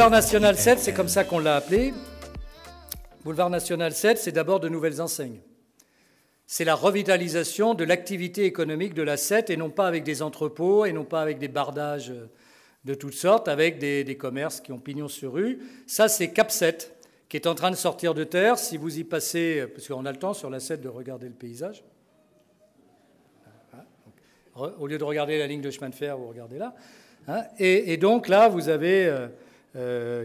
Boulevard National 7, c'est comme ça qu'on l'a appelé. Boulevard National 7, c'est d'abord de nouvelles enseignes. C'est la revitalisation de l'activité économique de la 7, et non pas avec des entrepôts, et non pas avec des bardages de toutes sortes, avec des commerces qui ont pignon sur rue. Ça, c'est Cap 7, qui est en train de sortir de terre. Si vous y passez, parce qu'on a le temps sur la 7 de regarder le paysage. Au lieu de regarder la ligne de chemin de fer, vous regardez là. Et donc là, vous avez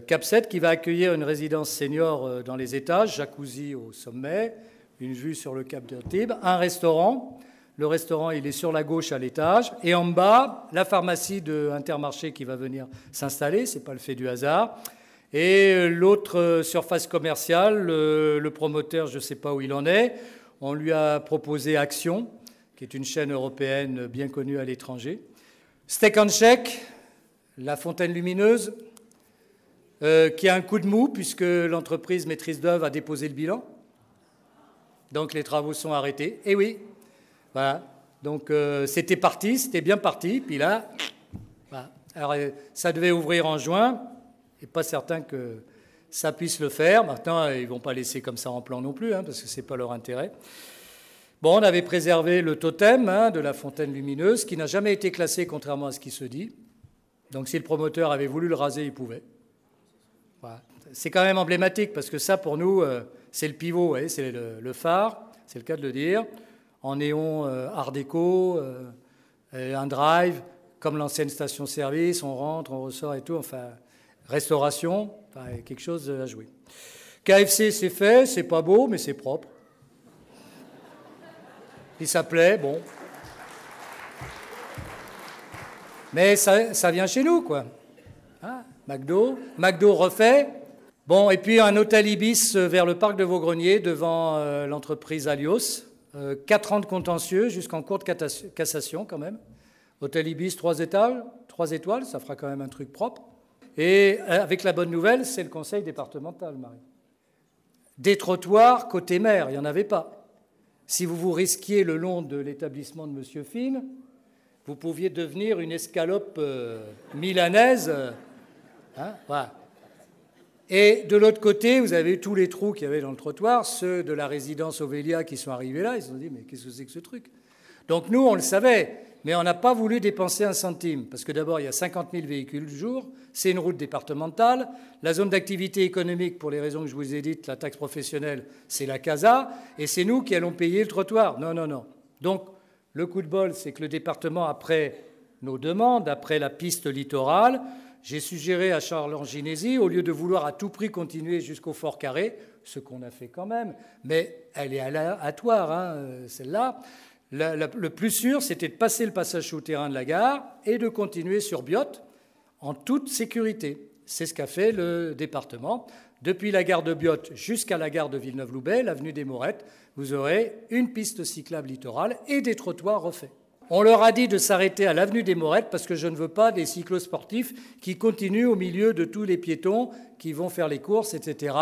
Cap 7 qui va accueillir une résidence senior dans les étages, jacuzzi au sommet, une vue sur le cap d'Antibes, un restaurant. Le restaurant, il est sur la gauche à l'étage. Et en bas, la pharmacie de Intermarché qui va venir s'installer. Ce n'est pas le fait du hasard. Et l'autre surface commerciale, le promoteur, je ne sais pas où il en est. On lui a proposé Action, qui est une chaîne européenne bien connue à l'étranger. Steak and Shake, la Fontaine Lumineuse, qui a un coup de mou puisque l'entreprise maîtrise d'œuvre a déposé le bilan. Donc les travaux sont arrêtés. Et oui, voilà. Donc c'était parti, c'était bien parti. Puis là, voilà. Alors ça devait ouvrir en juin. Et pas certain que ça puisse le faire. Maintenant, ils ne vont pas laisser comme ça en plan non plus, parce que ce n'est pas leur intérêt. Bon, on avait préservé le totem de la Fontaine Lumineuse, qui n'a jamais été classé, contrairement à ce qui se dit. Donc si le promoteur avait voulu le raser, il pouvait. Voilà. C'est quand même emblématique, parce que ça, pour nous, c'est le pivot, c'est le phare, c'est le cas de le dire, en néon art déco, un drive, comme l'ancienne station-service, on rentre, on ressort et tout, enfin, restauration, enfin, quelque chose à jouer. KFC, c'est fait, c'est pas beau, mais c'est propre. Puis ça plaît, bon. Mais ça vient chez nous, quoi. McDo refait. Bon, et puis un hôtel Ibis vers le parc de Vaugrenier, devant l'entreprise Alios. 4 ans de contentieux jusqu'en cour de cassation, quand même. Hôtel Ibis, 3 étoiles, ça fera quand même un truc propre. Et avec la bonne nouvelle, c'est le conseil départemental, Marie. Des trottoirs côté mer, il n'y en avait pas. Si vous vous risquiez le long de l'établissement de M. Fine, vous pouviez devenir une escalope milanaise. Voilà. Et de l'autre côté, vous avez tous les trous qu'il y avait dans le trottoir, ceux de la résidence Ovélia qui sont arrivés là, ils se sont dit, mais qu'est-ce que c'est que ce truc? Donc nous, on le savait, mais on n'a pas voulu dépenser un centime, parce que d'abord, il y a 50 000 véhicules le jour, c'est une route départementale, la zone d'activité économique, pour les raisons que je vous ai dites, la taxe professionnelle, c'est la CASA, et c'est nous qui allons payer le trottoir. Non. Donc, le coup de bol, c'est que le département, après nos demandes, après la piste littorale, j'ai suggéré à Charles Anginesi, au lieu de vouloir à tout prix continuer jusqu'au Fort Carré, ce qu'on a fait quand même, mais elle est aléatoire, celle-là. Le plus sûr, c'était de passer le passage souterrain de la gare et de continuer sur Biot en toute sécurité. C'est ce qu'a fait le département. Depuis la gare de Biot jusqu'à la gare de Villeneuve-Loubet, l'avenue des Morettes, vous aurez une piste cyclable littorale et des trottoirs refaits. On leur a dit de s'arrêter à l'avenue des Morettes parce que je ne veux pas des cyclosportifs qui continuent au milieu de tous les piétons qui vont faire les courses, etc.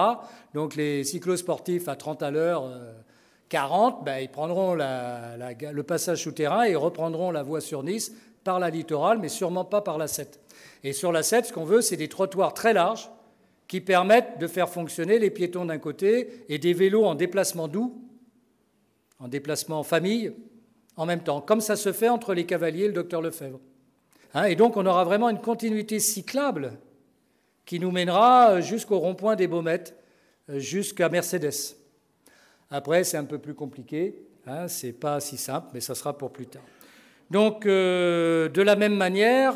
Donc les cyclosportifs à 30 à l'heure, 40, ils prendront le passage souterrain et reprendront la voie sur Nice par la littorale, mais sûrement pas par la 7. Et sur la 7, ce qu'on veut, c'est des trottoirs très larges qui permettent de faire fonctionner les piétons d'un côté et des vélos en déplacement doux, en déplacement en famille, en même temps, comme ça se fait entre les Cavaliers et le docteur Lefebvre. Et donc, on aura vraiment une continuité cyclable qui nous mènera jusqu'au rond-point des Baumettes, jusqu'à Mercedes. Après, c'est un peu plus compliqué, c'est pas si simple, mais ça sera pour plus tard. Donc, de la même manière,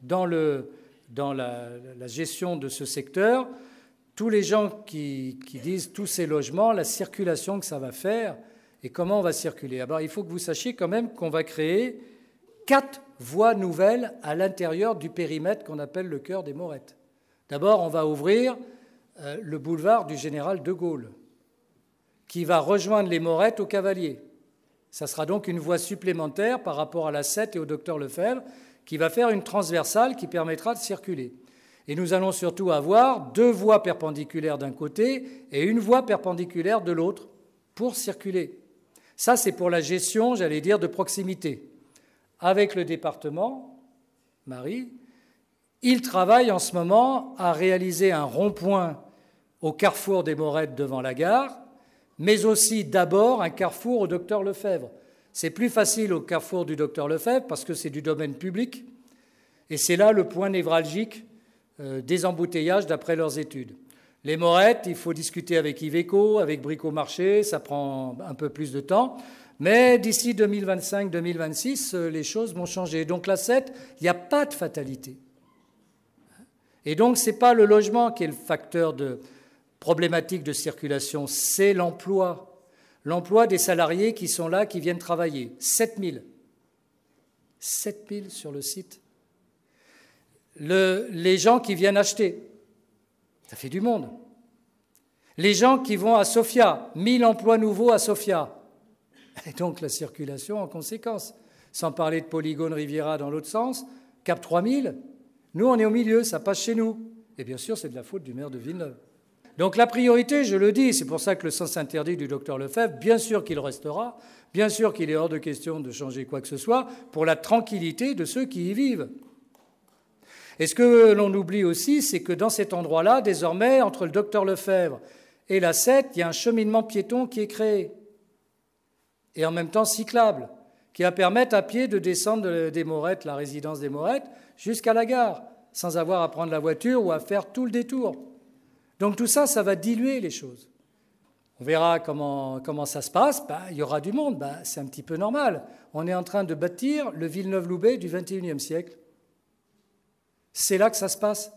dans la gestion de ce secteur, tous les gens qui disent tous ces logements, la circulation que ça va faire, et comment on va circuler. Alors, il faut que vous sachiez quand même qu'on va créer 4 voies nouvelles à l'intérieur du périmètre qu'on appelle le cœur des Morettes. D'abord, on va ouvrir le boulevard du Général de Gaulle, qui va rejoindre les Morettes aux Cavaliers. Ça sera donc une voie supplémentaire par rapport à la 7 et au docteur Lefebvre, qui va faire une transversale qui permettra de circuler. Et nous allons surtout avoir 2 voies perpendiculaires d'un côté et une voie perpendiculaire de l'autre pour circuler. Ça, c'est pour la gestion, j'allais dire, de proximité. Avec le département, Marie, Il travaille en ce moment à réaliser un rond-point au carrefour des Morettes devant la gare, mais aussi d'abord un carrefour au Docteur Lefebvre. C'est plus facile au carrefour du Docteur Lefebvre parce que c'est du domaine public, et c'est là le point névralgique des embouteillages d'après leurs études. Les Morettes, il faut discuter avec Iveco, avec Bricomarché, ça prend un peu plus de temps, mais d'ici 2025-2026, les choses vont changer. Donc la 7, il n'y a pas de fatalité. Et donc ce n'est pas le logement qui est le facteur de problématique de circulation, c'est l'emploi. L'emploi des salariés qui sont là, qui viennent travailler. 7000. 7000 sur le site. Les gens qui viennent acheter, ça fait du monde. Les gens qui vont à Sofia, 1000 emplois nouveaux à Sofia. Et donc la circulation en conséquence. Sans parler de Polygone Riviera dans l'autre sens, Cap 3000, nous on est au milieu, ça passe chez nous. Et bien sûr, c'est de la faute du maire de Villeneuve. Donc la priorité, je le dis, c'est pour ça que le sens interdit du Docteur Lefebvre, bien sûr qu'il restera, bien sûr qu'il est hors de question de changer quoi que ce soit, pour la tranquillité de ceux qui y vivent. Et ce que l'on oublie aussi, c'est que dans cet endroit-là, désormais, entre le Docteur Lefebvre et la 7, il y a un cheminement piéton qui est créé, et en même temps cyclable, qui va permettre à pied de descendre des Morettes, la résidence des Morettes, jusqu'à la gare, sans avoir à prendre la voiture ou à faire tout le détour. Donc tout ça, ça va diluer les choses. On verra comment ça se passe. Il y aura du monde, c'est un petit peu normal. On est en train de bâtir le Villeneuve-Loubet du XXIe siècle. C'est là que ça se passe.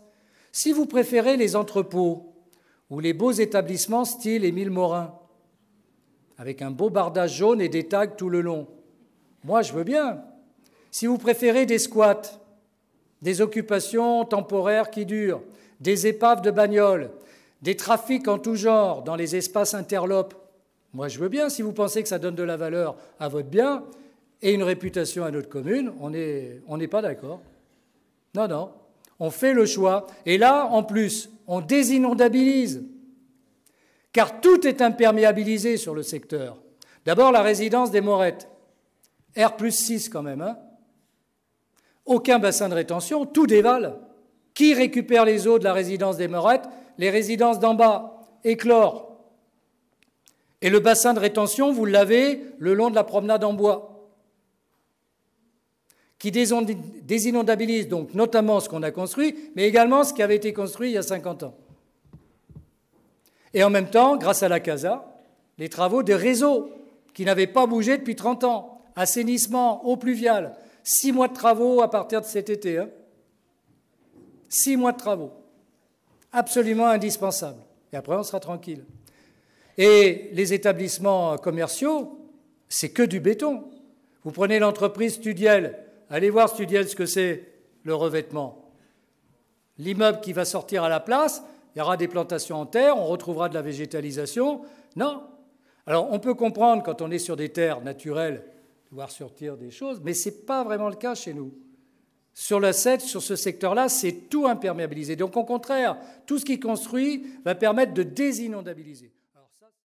Si vous préférez les entrepôts ou les beaux établissements style Émile Morin, avec un beau bardage jaune et des tags tout le long, moi je veux bien. Si vous préférez des squats, des occupations temporaires qui durent, des épaves de bagnoles, des trafics en tout genre dans les espaces interlopes, moi je veux bien. Si vous pensez que ça donne de la valeur à votre bien et une réputation à notre commune, on n'est pas d'accord. Non, non. On fait le choix. Et là, en plus, on désinondabilise. Car tout est imperméabilisé sur le secteur. D'abord, la résidence des Morettes. R+6 quand même. Hein. Aucun bassin de rétention, tout dévale. Qui récupère les eaux de la résidence des Morettes? Les résidences d'en bas, éclore. Et le bassin de rétention, vous l'avez le long de la promenade en bois, qui désinondabilise donc notamment ce qu'on a construit, mais également ce qui avait été construit il y a 50 ans. Et en même temps, grâce à la CASA, les travaux des réseaux qui n'avaient pas bougé depuis 30 ans, assainissement, eau pluviale, 6 mois de travaux à partir de cet été. 6 mois de travaux, absolument indispensables. Et après, on sera tranquille. Et les établissements commerciaux, c'est que du béton. Vous prenez l'entreprise Studiel, allez voir Studiel ce que c'est, le revêtement. L'immeuble qui va sortir à la place, il y aura des plantations en terre, on retrouvera de la végétalisation. Non. Alors, on peut comprendre, quand on est sur des terres naturelles, de voir sortir des choses, mais ce n'est pas vraiment le cas chez nous. Sur la 7, sur ce secteur-là, c'est tout imperméabilisé. Donc, au contraire, tout ce qui construit va permettre de désinondabiliser.